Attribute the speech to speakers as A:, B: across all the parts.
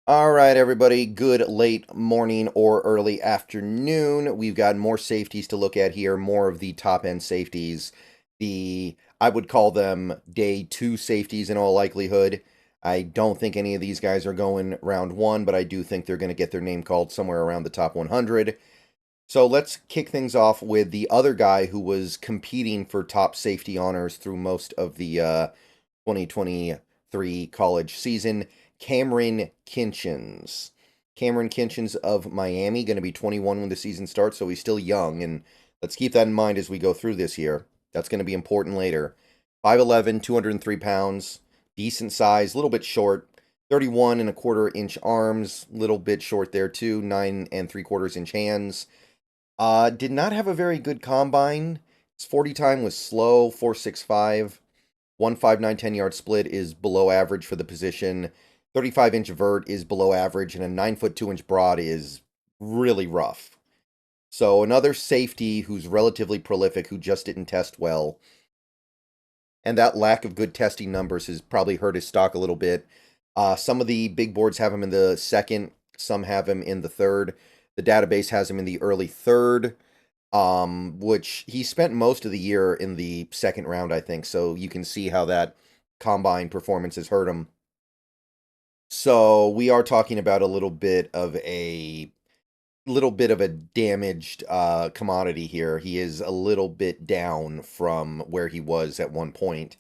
A: All right, everybody. Good late morning or early afternoon. We've got more safeties to look at here, more of the top end safeties. I would call them day two safeties in all likelihood. I don't think any of these guys are going round one, but I do think they're going to get their name called somewhere around the top 100. So let's kick things off with the other guy who was competing for top safety honors through most of the 2023 college season. Kamren Kinchens. Kamren Kinchens of Miami, going to be 21 when the season starts, so he's still young. And let's keep that in mind as we go through this year. That's going to be important later. 5'11, 203 pounds, decent size, a little bit short. 31 and a quarter inch arms, little bit short there too. 9 and 3/4 inch hands. Did not have a very good combine. His 40 time was slow, 4.65. 1.59 10 yard split is below average for the position. 35-inch vert is below average, and a 9 foot 2 inch broad is really rough. So another safety who's relatively prolific, who just didn't test well. And that lack of good testing numbers has probably hurt his stock a little bit. Some of the big boards have him in the second, some have him in the third. The database has him in the early third, which he spent most of the year in the second round, I think. So you can see how that combine performance has hurt him. So we are talking about a little bit of a damaged commodity here. He is a little bit down from where he was at one point.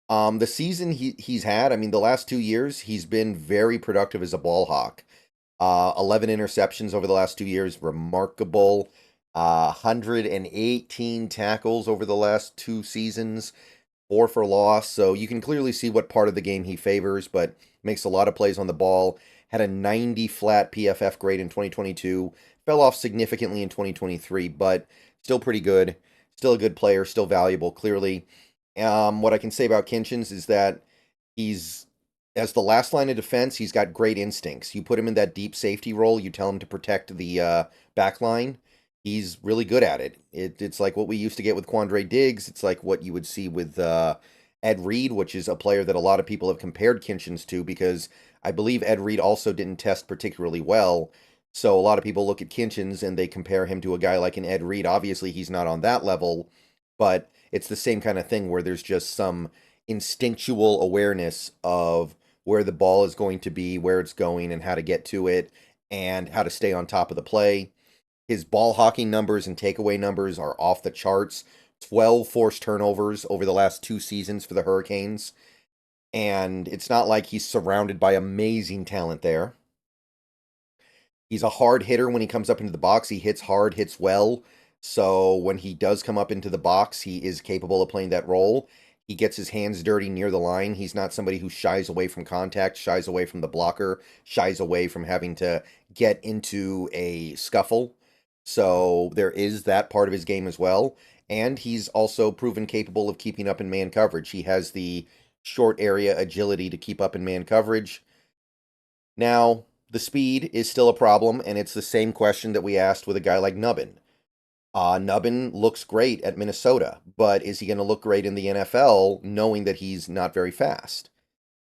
A: The season he's had, I mean, the last 2 years, he's been very productive as a ball hawk. 11 interceptions over the last 2 years, remarkable. 118 tackles over the last two seasons, 4 for loss. So you can clearly see what part of the game he favors, but makes a lot of plays on the ball. Had a 90 flat PFF grade in 2022. Fell off significantly in 2023, but still pretty good. Still a good player, still valuable, clearly. What I can say about Kinchens is that he's, as the last line of defense, he's got great instincts. You put him in that deep safety role, you tell him to protect the back line. He's really good at it. It's like what we used to get with Quandre Diggs. It's like what you would see with Ed Reed, which is a player that a lot of people have compared Kinchens to because I believe Ed Reed also didn't test particularly well. So a lot of people look at Kinchens and they compare him to a guy like an Ed Reed. Obviously, he's not on that level, but it's the same kind of thing where there's just some instinctual awareness of where the ball is going to be, where it's going, and how to get to it, and how to stay on top of the play. His ball hawking numbers and takeaway numbers are off the charts. 12 forced turnovers over the last two seasons for the Hurricanes. And it's not like he's surrounded by amazing talent there. He's a hard hitter when he comes up into the box. He hits hard, hits well. So when he does come up into the box, he is capable of playing that role. He gets his hands dirty near the line. He's not somebody who shies away from contact, shies away from the blocker, shies away from having to get into a scuffle. So there is that part of his game as well. And he's also proven capable of keeping up in man coverage. He has the short area agility to keep up in man coverage. Now, the speed is still a problem, and it's the same question that we asked with a guy like Nubbin. Nubbin looks great at Minnesota, but is he going to look great in the NFL knowing that he's not very fast?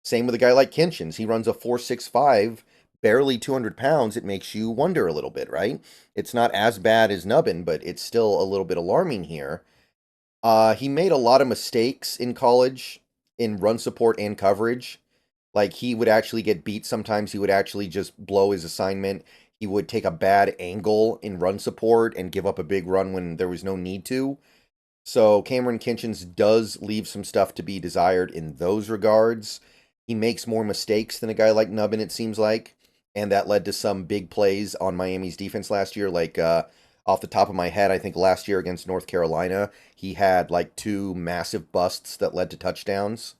A: Same with a guy like Kinchens. He runs a 4.65, barely 200 pounds. It makes you wonder a little bit, right? It's not as bad as Nubbin, but it's still a little bit alarming here. He made a lot of mistakes in college in run support and coverage. Like he would actually get beat sometimes. He would actually just blow his assignment. He would take a bad angle in run support and give up a big run when there was no need to. So Kamren Kinchens does leave some stuff to be desired in those regards. He makes more mistakes than a guy like Nubbin, it seems like. And that led to some big plays on Miami's defense last year. Like off the top of my head, I think last year against North Carolina, he had like two massive busts that led to touchdowns.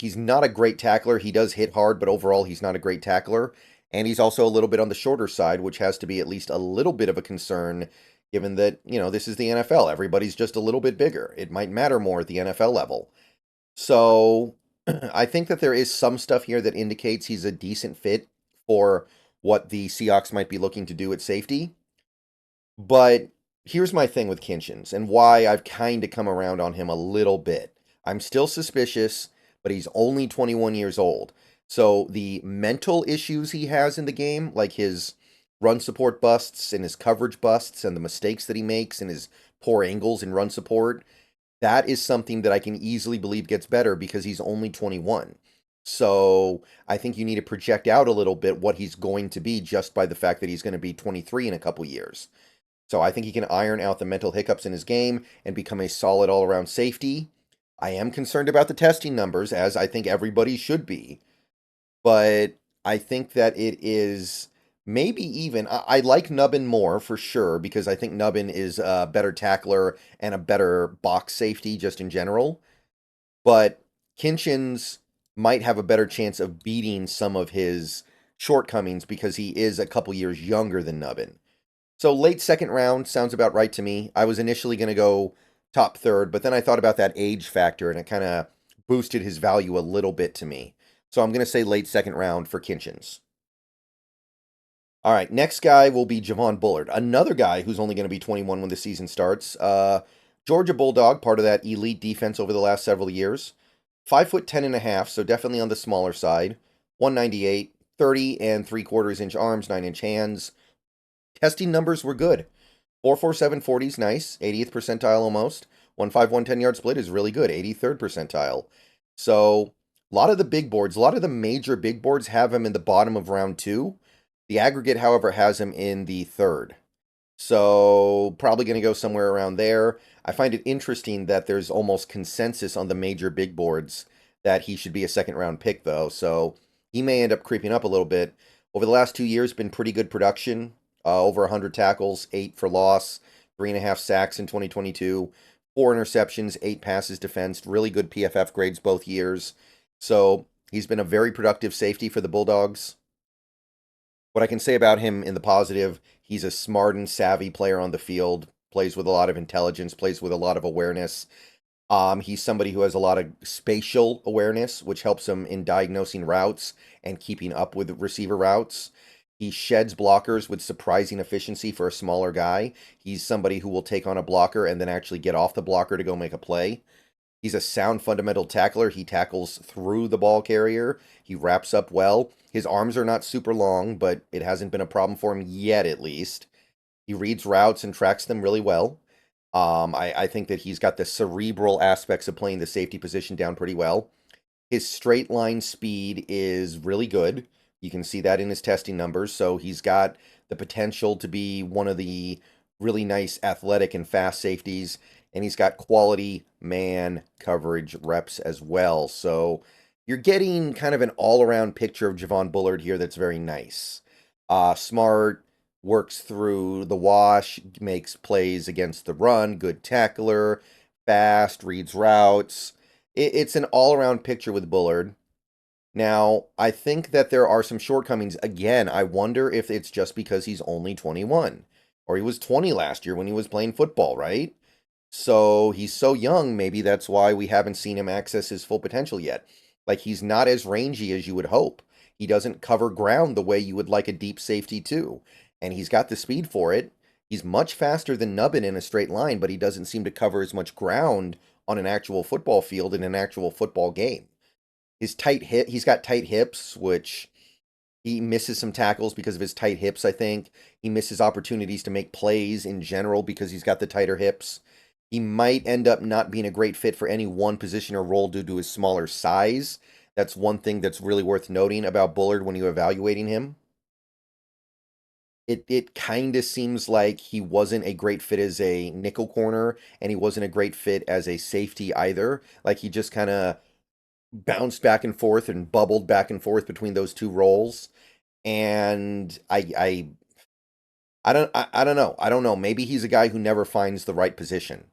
A: He's not a great tackler. He does hit hard, but overall he's not a great tackler. And he's also a little bit on the shorter side, which has to be at least a little bit of a concern given that, this is the NFL. Everybody's just a little bit bigger. It might matter more at the NFL level. So I think that there is some stuff here that indicates he's a decent fit for what the Seahawks might be looking to do at safety. But here's my thing with Kinchens and why I've kind of come around on him a little bit. I'm still suspicious, but he's only 21 years old. So the mental issues he has in the game, like his run support busts and his coverage busts and the mistakes that he makes and his poor angles in run support, that is something that I can easily believe gets better because he's only 21. So I think you need to project out a little bit what he's going to be just by the fact that he's going to be 23 in a couple years. So I think he can iron out the mental hiccups in his game and become a solid all around safety. I am concerned about the testing numbers, as I think everybody should be. But I think that it is maybe even. I like Nubbin more for sure because I think Nubbin is a better tackler and a better box safety just in general. But Kinchens might have a better chance of beating some of his shortcomings because he is a couple years younger than Nubbin. So late second round sounds about right to me. I was initially going to go top third, but then I thought about that age factor and it kind of boosted his value a little bit to me. So I'm going to say late second round for Kinchens. All right, next guy will be Javon Bullard, another guy who's only going to be 21 when the season starts. Georgia Bulldog, part of that elite defense over the last several years. 5'10" and a half, so definitely on the smaller side. 198, 30 and 3/4 inch arms, 9-inch hands. Testing numbers were good. 4.47 40 is nice, 80th percentile almost. 1.51 10-yard split is really good, 83rd percentile. So a lot of the big boards, a lot of the major big boards have him in the bottom of round 2. The aggregate, however, has him in the 3rd. So probably going to go somewhere around there. I find it interesting that there's almost consensus on the major big boards that he should be a second round pick, though. So he may end up creeping up a little bit. Over the last 2 years, been pretty good production. Over 100 tackles, 8 for loss, 3.5 sacks in 2022, 4 interceptions, 8 passes defensed. Really good PFF grades both years. So he's been a very productive safety for the Bulldogs. What I can say about him in the positive, he's a smart and savvy player on the field, plays with a lot of intelligence, plays with a lot of awareness. He's somebody who has a lot of spatial awareness, which helps him in diagnosing routes and keeping up with receiver routes. He sheds blockers with surprising efficiency for a smaller guy. He's somebody who will take on a blocker and then actually get off the blocker to go make a play. He's a sound fundamental tackler. He tackles through the ball carrier. He wraps up well. His arms are not super long, but it hasn't been a problem for him yet, at least. He reads routes and tracks them really well. I think that he's got the cerebral aspects of playing the safety position down pretty well. His straight line speed is really good. You can see that in his testing numbers. So he's got the potential to be one of the really nice athletic and fast safeties. And he's got quality man coverage reps as well. So you're getting kind of an all-around picture of Javon Bullard here that's very nice. Smart, works through the wash, makes plays against the run, good tackler, fast, reads routes. It's an all-around picture with Bullard. Now, I think that there are some shortcomings. Again, I wonder if it's just because he's only 21. Or he was 20 last year when he was playing football, right? So he's so young, maybe that's why we haven't seen him access his full potential yet. Like, he's not as rangy as you would hope. He doesn't cover ground the way you would like a deep safety to. And he's got the speed for it. He's much faster than Nubbin in a straight line, but he doesn't seem to cover as much ground on an actual football field in an actual football game. He's got tight hips, which he misses some tackles because of his tight hips, I think. He misses opportunities to make plays in general because he's got the tighter hips. He might end up not being a great fit for any one position or role due to his smaller size. That's one thing that's really worth noting about Bullard when you're evaluating him. It kind of seems like he wasn't a great fit as a nickel corner, and he wasn't a great fit as a safety either. Like, he just kind of bounced back and forth and bubbled back and forth between those two roles. And I don't know. I don't know. Maybe he's a guy who never finds the right position.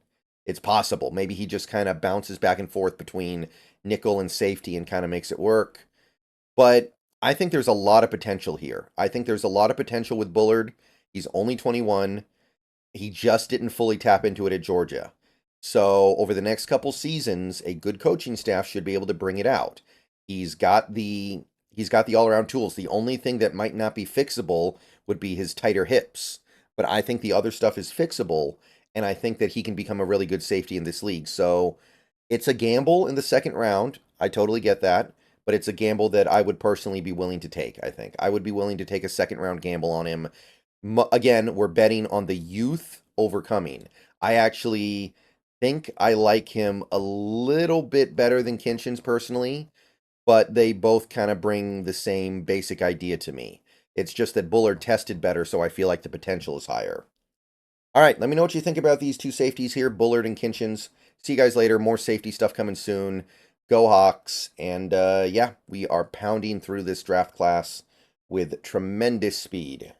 A: It's possible. Maybe he just kind of bounces back and forth between nickel and safety and kind of makes it work. But I think there's a lot of potential here. I think there's a lot of potential with Bullard. He's only 21. He just didn't fully tap into it at Georgia. So over the next couple seasons, a good coaching staff should be able to bring it out. He's got the all-around tools. The only thing that might not be fixable would be his tighter hips. But I think the other stuff is fixable, and I think that he can become a really good safety in this league. So it's a gamble in the second round. I totally get that. but it's a gamble that I would personally be willing to take, I think. I would be willing to take a second-round gamble on him. Again, we're betting on the youth overcoming. I actually think I like him a little bit better than Kinchens personally, but they both kind of bring the same basic idea to me. It's just that Bullard tested better, so I feel like the potential is higher. All right, let me know what you think about these two safeties here, Bullard and Kinchens. See you guys later. More safety stuff coming soon. Go Hawks. And yeah, we are pounding through this draft class with tremendous speed.